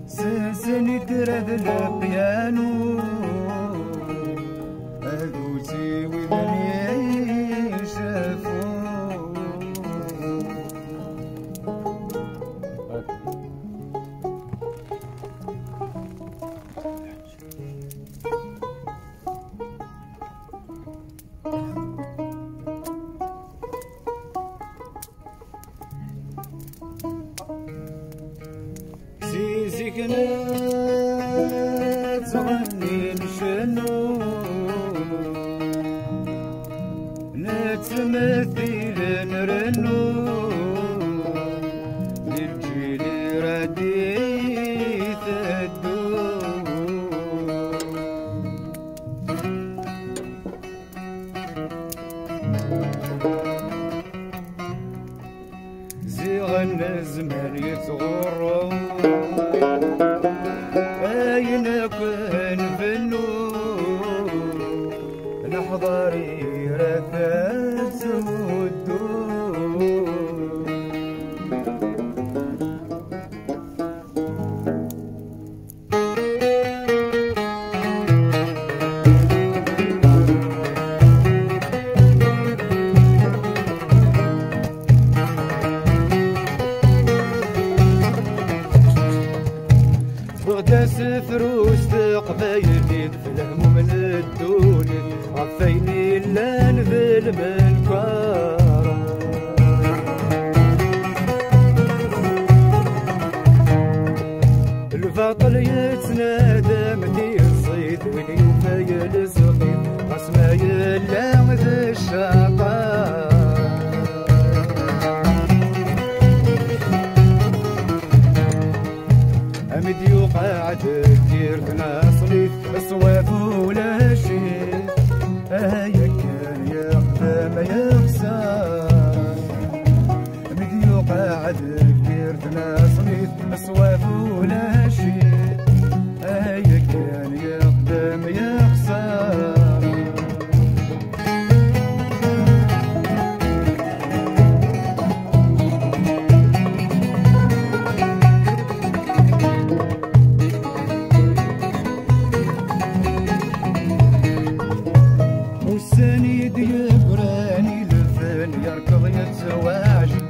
سنسني درد البيانو أدوسي وذني شافو زيزك نتغني نشنو نتمثل نرنو للجيل رديث الدور زيغن الزمان يتغرو أين كن فنو نحضري رثات الدور بغدا سفر وستقبايلي تفلهم من الدنيا عفيني لا نذل من كارا الباطل يتنادى مدي الصيد ويلي وفايل الصغير قسما يلا ذا الشطار أمدي وقاعد كتير تناصلي الصواف ولا شي هيا كان يخفى ما يخسر أمدي وقاعد كتير تناصلي الصواف ولا شي هيا كان يخفى ما يخسر والسنيد يقراني للفن يركض يتواجد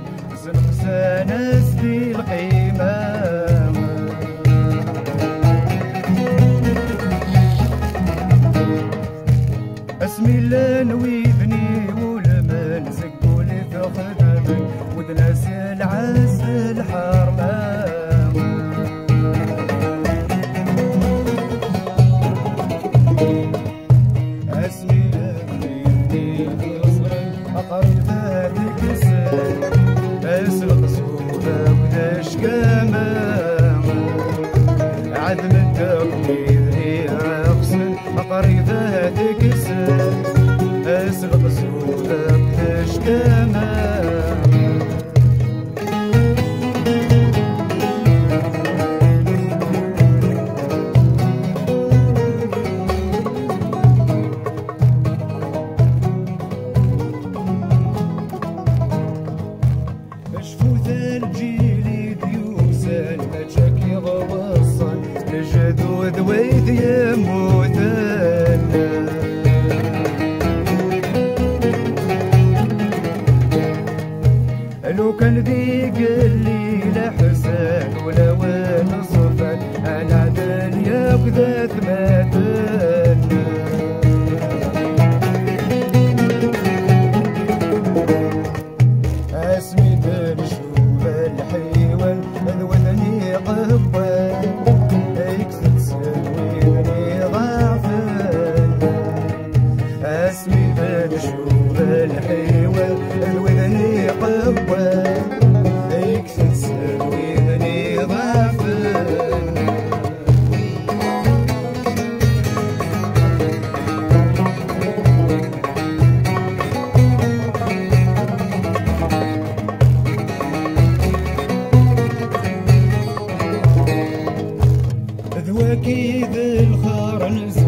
سنخسان اسدي القيمة اسمي اللي نويبني ولمن زقولي تخدمن ودناس العز الحرمة اسمي أقرب هذيك السنة أسرق سودة وداش كمان عدم التقليد هي أقسم أقرب هذيك السنة أسرق سودة وداش كمان الجدود ويد يموتن لو كان ذيك الليلة حسن ولا وين صفن أنا دنيا بذات ماتن اسمي تنشوف الحيوان الوثني قبان اسمي بنشوف الحيوان الوذني قوان يكسر سويني ضعفان ذواكي ذي الخار نزل